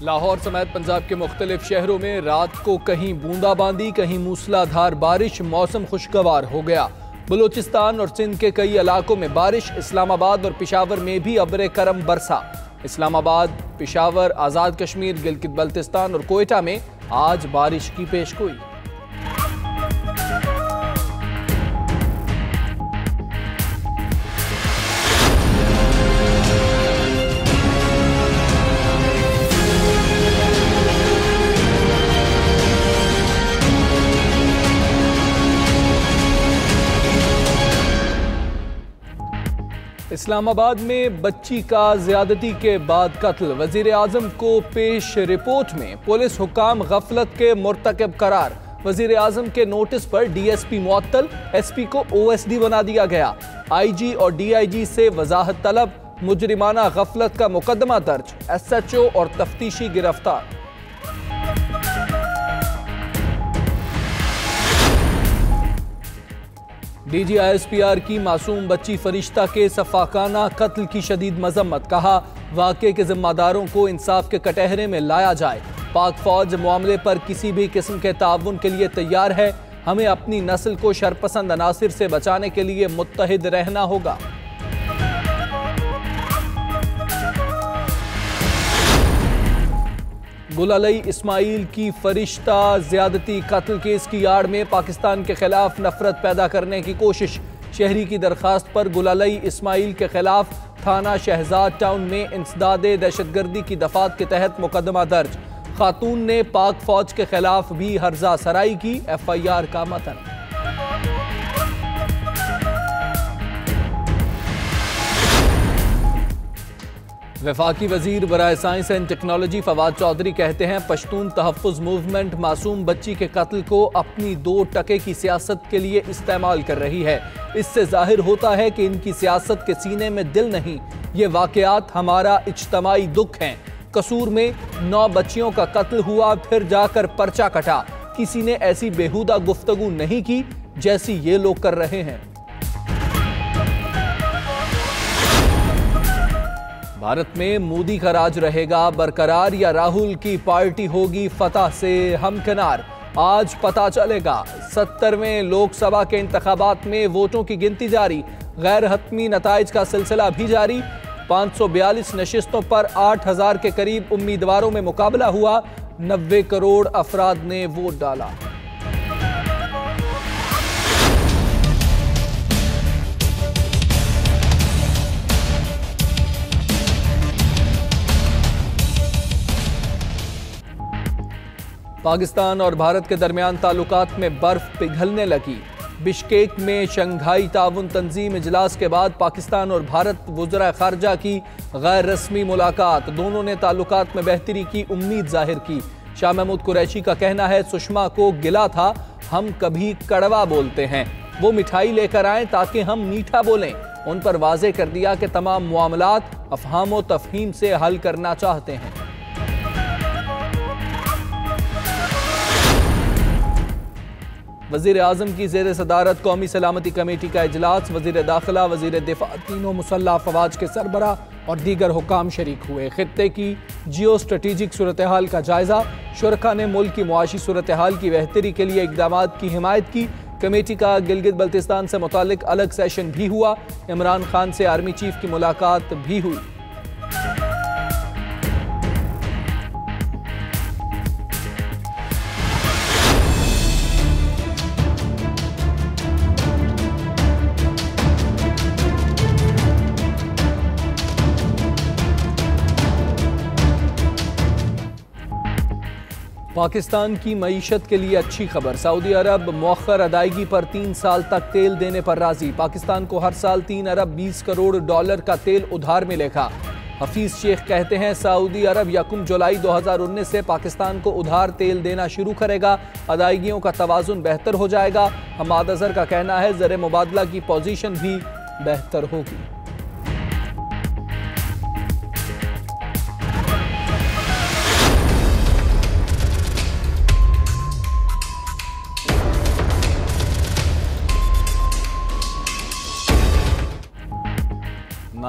लाहौर समेत पंजाब के मुख्तलिफ शहरों में रात को कहीं बूंदाबांदी कहीं मूसलाधार बारिश, मौसम खुशगवार हो गया। बलूचिस्तान और सिंध के कई इलाकों में बारिश, इस्लामाबाद और पेशावर में भी अब्र करम बरसा। इस्लामाबाद, पेशावर, आज़ाद कश्मीर, गिलगित बल्तिस्तान और कोयटा में आज बारिश की पेशगोई। इस्लामाबाद में बच्ची का ज्यादती के बाद कत्ल, वजीर आजम को पेश रिपोर्ट में पुलिस हुकाम गफलत के मुर्तकब करार। वजीर आजम के नोटिस पर डीएसपी मुअत्तल, एसपी को ओएसडी बना दिया गया। आईजी और डीआईजी से वजाहत तलब, मुजरिमाना गफलत का मुकदमा दर्ज, एसएचओ और तफ्तीशी गिरफ्तार। DGISPR की मासूम बच्ची फरिश्ता के सफाकाना कत्ल की शदीद मजम्मत, कहा वाक़े के जिम्मेदारों को इंसाफ के कटहरे में लाया जाए। पाक फौज मामले पर किसी भी किस्म के ताउन के लिए तैयार है। हमें अपनी नस्ल को शरपसंद अनासिर से बचाने के लिए मुत्तहिद रहना होगा। गुलालई इस्माइल की फरिश्ता ज्यादती कत्ल केस की आड़ में पाकिस्तान के खिलाफ नफरत पैदा करने की कोशिश। शहरी की दरखास्त पर गुलालई इस्माइल के खिलाफ थाना शहजाद टाउन में इंसदादे दहशतगर्दी की दफात के तहत मुकदमा दर्ज। खातून ने पाक फौज के खिलाफ भी हर्जा सराई की। FIR का मतन। वफाकी वजीर बराए science and technology Fawad Chaudhry कहते हैं पश्तून तहफ़्फ़ुज़ मूवमेंट मासूम बच्ची के कत्ल को अपनी 2% की सियासत के लिए इस्तेमाल कर रही है। इससे जाहिर होता है कि इनकी सियासत के सीने में दिल नहीं। ये वाक़यात हमारा इज्तमाई दुख हैं। कसूर में 9 बच्चियों का कत्ल हुआ, फिर जाकर पर्चा कटा। किसी ने ऐसी बेहुदा गुफ्तगू नहीं की जैसी ये लोग कर रहे हैं। भारत में मोदी का राज रहेगा बरकरार या राहुल की पार्टी होगी फतह से हमकिनार, आज पता चलेगा। 70वें लोकसभा के इंतखाबात में वोटों की गिनती जारी, गैर हतमी नताइज का सिलसिला भी जारी। 542 नशिस्तों पर 8000 के करीब उम्मीदवारों में मुकाबला हुआ। 90 करोड़ अफराद ने वोट डाला। पाकिस्तान और भारत के दरमियान ताल्लुकात में बर्फ पिघलने लगी। बिश्केक में शंघाई ताउन तंजीम इजलास के बाद पाकिस्तान और भारत वज़राए खारजा की गैर रस्मी मुलाकात, दोनों ने ताल्लुकात में बेहतरी की उम्मीद जाहिर की। शाह महमूद कुरैशी का कहना है सुषमा को गिला था, हम कभी कड़वा बोलते हैं, वो मिठाई लेकर आए ताकि हम मीठा बोलें। उन पर वाज़े कर दिया कि तमाम मामलात अफ़हाम तफ़हीम से हल करना चाहते हैं। वज़ीर आज़म की ज़ेर सदारत कौमी सलामती कमेटी का इजलास, वज़ीर दाखिला, वज़ीर दिफा, तीनों मुसल्लह अफ़वाज के सरबरा और दीगर हुकाम शरीक हुए। खित्ते की जियो स्ट्रेटेजिक सूरत हाल का जायज़ा, शुरका ने मुल्क की मुआशी सूरत हाल की बेहतरी के लिए इक़दामात की हिमायत की। कमेटी का गिलगित बल्तिस्तान से मुतालिक अलग सेशन भी हुआ। इमरान खान से आर्मी चीफ की मुलाकात भी हुई। पाकिस्तान की मईशत के लिए अच्छी खबर, सऊदी अरब मौखर अदायगी पर 3 साल तक तेल देने पर राजी। पाकिस्तान को हर साल 3 अरब 20 करोड़ डॉलर का तेल उधार मिलेगा। हफीज शेख कहते हैं सऊदी अरब 1 जुलाई 2019 से पाकिस्तान को उधार तेल देना शुरू करेगा, अदायगियों का तवाज़ुन बेहतर हो जाएगा। हमाद अजहर का कहना है ज़र मुबादला की पोजीशन भी बेहतर होगी।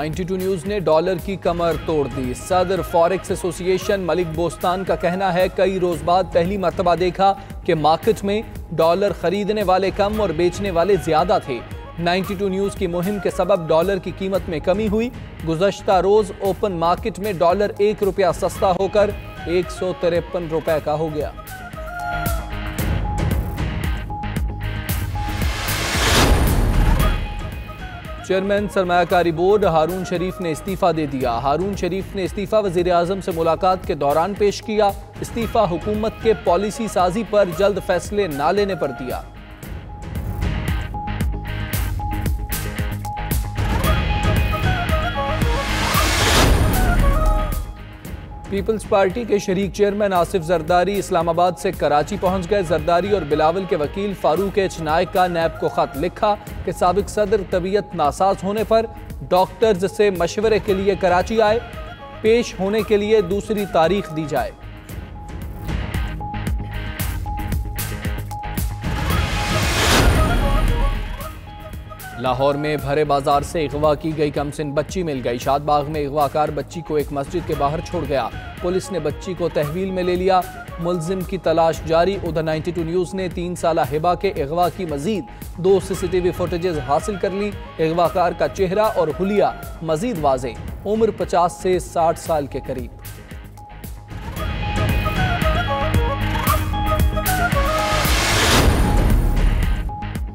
92 न्यूज ने डॉलर की कमर तोड़ दी। सदर फॉरेक्स एसोसिएशन मलिक बोस्तान का कहना है, कई रोज बाद पहली मर्तबा देखा कि मार्केट में डॉलर खरीदने वाले कम और बेचने वाले ज्यादा थे। 92 न्यूज की मुहिम के सबब डॉलर की कीमत में कमी हुई। गुज़श्ता रोज ओपन मार्केट में डॉलर 1 रुपया सस्ता होकर 153 रुपए का हो गया। चेयरमैन सरमायाकारी बोर्ड हारून शरीफ ने इस्तीफा दे दिया। हारून शरीफ ने इस्तीफा वजीर आजम से मुलाकात के दौरान पेश किया। इस्तीफा हुकूमत के पॉलिसी साजी पर जल्द फैसले न लेने पर दिया। पीपल्स पार्टी के शरीक चेयरमैन आसिफ जरदारी इस्लामाबाद से कराची पहुंच गए। जरदारी और बिलावल के वकील फारूक एच नायक का नैब को खत लिखा कि साबिक सदर तबीयत नासाज होने पर डॉक्टर्स से मशवरे के लिए कराची आए, पेश होने के लिए दूसरी तारीख दी जाए। लाहौर में भरे बाजार से अगवा की गई कमसिन बच्ची मिल गई। शादबाग में अगवाकार बच्ची को एक मस्जिद के बाहर छोड़ गया। पुलिस ने बच्ची को तहवील में ले लिया। मुलजिम की तलाश जारी। उधर 92 न्यूज ने 3 साला हिबा के अगवा की मजीद 2 CCTV फुटेजेस हासिल कर ली। अगवाकार का चेहरा और हुलिया मजीद वाजे, उम्र 50 से 60 साल के करीब।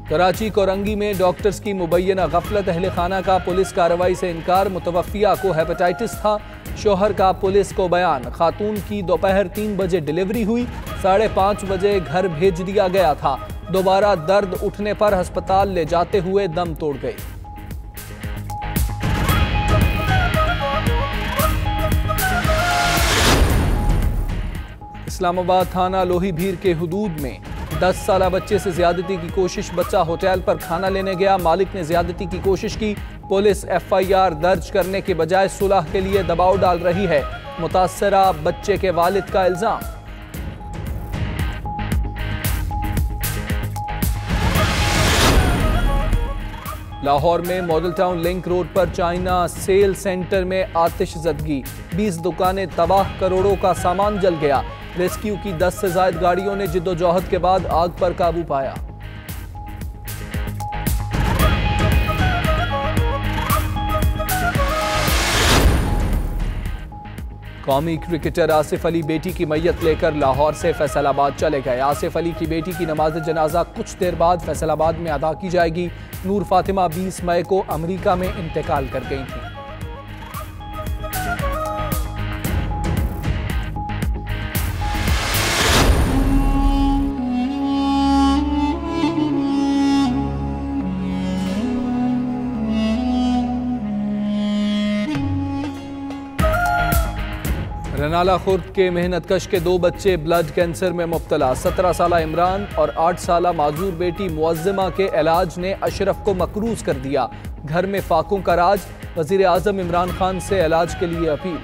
कराची कोरंगी में डॉक्टर्स की मुबैना गफलत, अहले खाना का पुलिस कार्रवाई से इनकार। मुतवफ़िया को हेपेटाइटिस था। शोहर का पुलिस को बयान, खातून की दोपहर 3 बजे डिलीवरी हुई, 5:30 बजे घर भेज दिया गया था। दोबारा दर्द उठने पर अस्पताल ले जाते हुए दम तोड़ गई। इस्लामाबाद थाना लोही भीर के हुदूद में 10 साला बच्चे से ज्यादती की कोशिश। बच्चा होटल पर खाना लेने गया, मालिक ने ज्यादती की कोशिश की। पुलिस FIR दर्ज करने के बजाय सुलह के लिए दबाव डाल रही है। मुतासरा बच्चे के वालिद का इल्जाम। लाहौर में मॉडल टाउन लिंक रोड पर चाइना सेल सेंटर में आतिशज़दगी, 20 दुकानें तबाह, करोड़ों का सामान जल गया। रेस्क्यू की 10 से ज्यादा गाड़ियों ने जिद्दोजहद के बाद आग पर काबू पाया। कौमी क्रिकेटर आसिफ अली बेटी की मैयत लेकर लाहौर से फैसलाबाद चले गए। आसिफ अली की बेटी की नमाज जनाजा कुछ देर बाद फैसलाबाद में अदा की जाएगी। नूर फातिमा 20 मई को अमेरिका में इंतकाल कर गई थी। रनाला खुर्द के मेहनतकश के 2 बच्चे ब्लड कैंसर में मुब्तला। 17 साला इमरान और 8 साला माजूर बेटी मुअज्जमा के इलाज ने अशरफ को मकरूज कर दिया। घर में फाकों का राज, वजीर आजम इमरान खान से इलाज के लिए अपील।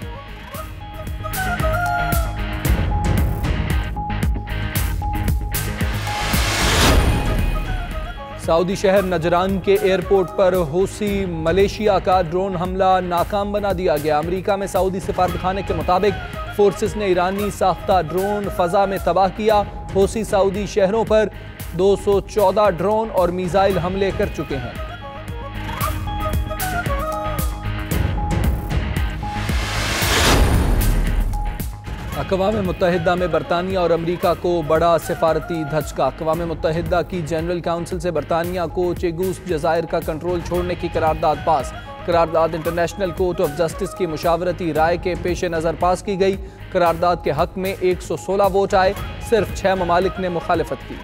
सऊदी शहर नजरान के एयरपोर्ट पर हूसी मलेशिया का ड्रोन हमला नाकाम बना दिया गया। अमेरिका में सऊदी सफारतखाने के मुताबिक फोर्सेस ने ईरानी साख्ता ड्रोन फजा में तबाह किया। हूसी सऊदी शहरों पर 214 ड्रोन और मिसाइल हमले कर चुके हैं। अक़वाम मुत्तहिदा में बरतानिया और अमरीका को बड़ा सिफारती धचका। अक़वाम मुत्तहिदा की जनरल काउंसिल से बरतानिया को चेगूस जज़ायर का कंट्रोल छोड़ने की करारदाद पास। करारदाद इंटरनेशनल कोर्ट ऑफ जस्टिस की मुशावरती राय के पेश नज़र पास की गई। करारदाद के हक में 116 वोट आए, सिर्फ 6 ममालिक ने मुखालिफत की।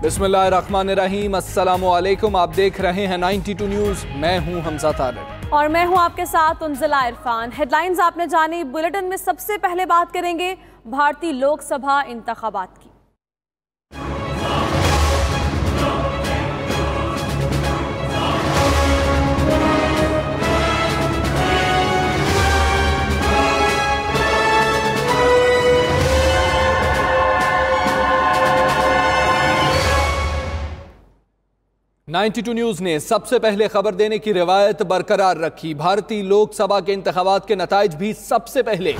बिस्मिल्लाहिर्रहमानिर्रहीम, अस्सलामु अलैकुम। आप देख रहे हैं 92 न्यूज़। मैं हूं हमजा तारिक और मैं हूं आपके साथ उन्जिला इरफान। हेडलाइंस आपने जानी। बुलेटिन में सबसे पहले बात करेंगे भारतीय लोकसभा इंतखाबात की। 92 न्यूज ने सबसे पहले खबर देने की रिवायत बरकरार रखी। भारतीय लोकसभा के इंतखाबात के नताइज भी सबसे पहले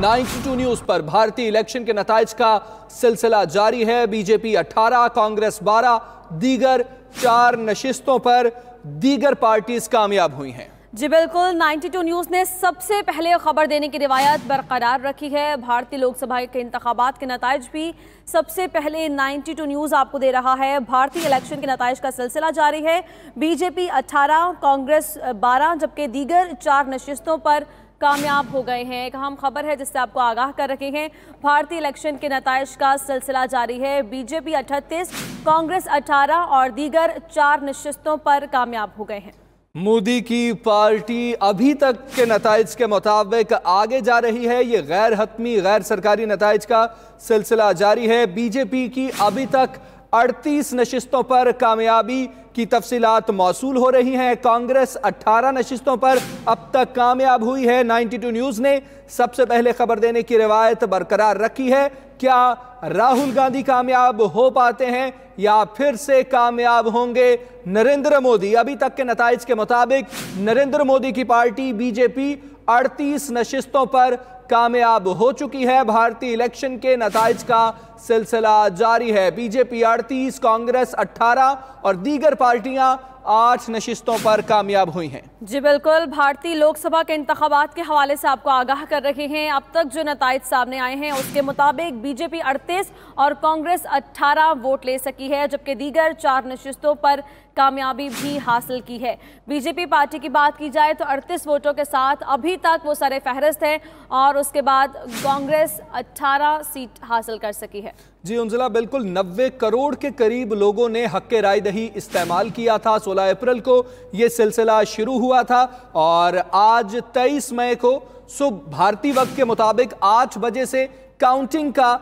92 न्यूज पर। भारतीय इलेक्शन के नताइज का सिलसिला जारी है। बीजेपी 18, कांग्रेस 12, दीगर 4 नशिस्तों पर दीगर पार्टीज कामयाब हुई हैं। जी बिल्कुल, 92 न्यूज़ ने सबसे पहले खबर देने की रिवायत बरकरार रखी है। भारतीय लोकसभा के इंतखाबात के नताइज भी सबसे पहले 92 न्यूज़ आपको दे रहा है। भारतीय इलेक्शन के नताइज का सिलसिला जारी है। बीजेपी 18, कांग्रेस 12, जबकि दीगर 4 नशिस्तों पर कामयाब हो गए हैं। एक अहम खबर है जिससे आपको आगाह कर रखे हैं। भारतीय इलेक्शन के नताइज का सिलसिला जारी है। बीजेपी 38, कांग्रेस 18 और दीगर 4 नशिस्तों पर कामयाब हो गए हैं। मोदी की पार्टी अभी तक के नताइज के मुताबिक आगे जा रही है। ये गैर हतमी गैर सरकारी नताइज का सिलसिला जारी है। बीजेपी की अभी तक 38 नशिस्तों पर कामयाबी की तफसीलात मौसूल हो रही हैं। कांग्रेस 18 नशिस्तों पर अब तक कामयाब हुई है। 92 न्यूज ने सबसे पहले खबर देने की रिवायत बरकरार रखी है। क्या राहुल गांधी कामयाब हो पाते हैं या फिर से कामयाब होंगे नरेंद्र मोदी? अभी तक के नताइज के मुताबिक नरेंद्र मोदी की पार्टी बीजेपी 38 नशिस्तों पर कामयाब हो चुकी है। भारतीय इलेक्शन के नताइज का सिलसिला जारी है। बीजेपी 38, कांग्रेस 18 और दीगर पार्टियां 8 नशिस्तों पर कामयाब हुई हैं। जी बिल्कुल, भारतीय लोकसभा के इंतखाबात के हवाले से आपको आगाह कर रहे हैं। अब तक जो नताइज सामने आए हैं उसके मुताबिक बीजेपी 38 और कांग्रेस 18 वोट ले सकी है, जबकि दीगर 4 नशिस्तों पर कामयाबी भी हासिल की है। बीजेपी पार्टी की बात की जाए तो 38 वोटों के साथ अभी तक वो सरे फहरिस्त है और उसके बाद कांग्रेस 18 सीट हासिल कर सकी है। जी उंजला, बिल्कुल 90 करोड़ के करीब लोगों ने हक राय दही इस्तेमाल किया था। 16 अप्रैल को यह सिलसिला शुरू हुआ था और आज 23 मई को सुबह भारतीय वक्त के मुताबिक 8 बजे से काउंटिंग का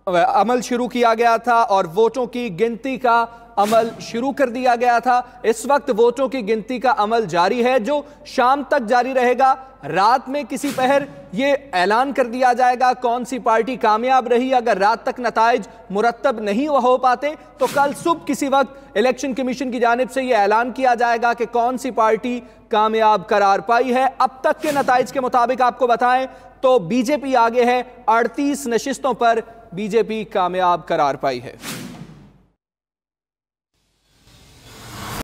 अमल शुरू किया गया था और वोटों की गिनती का अमल शुरू कर दिया गया था। इस वक्त वोटों की गिनती का अमल जारी है जो शाम तक जारी रहेगा। रात में किसी पहर यह ऐलान कर दिया जाएगा कौन सी पार्टी कामयाब रही। अगर रात तक नताइज मुरत्तब नहीं हो पाते तो कल सुबह किसी वक्त इलेक्शन कमीशन की जानिब से यह ऐलान किया जाएगा कि कौन सी पार्टी कामयाब करार पाई है। अब तक के नताइज के मुताबिक आपको बताएं तो बीजेपी आगे है। 38 नशिस्तों पर बीजेपी कामयाब करार पाई है।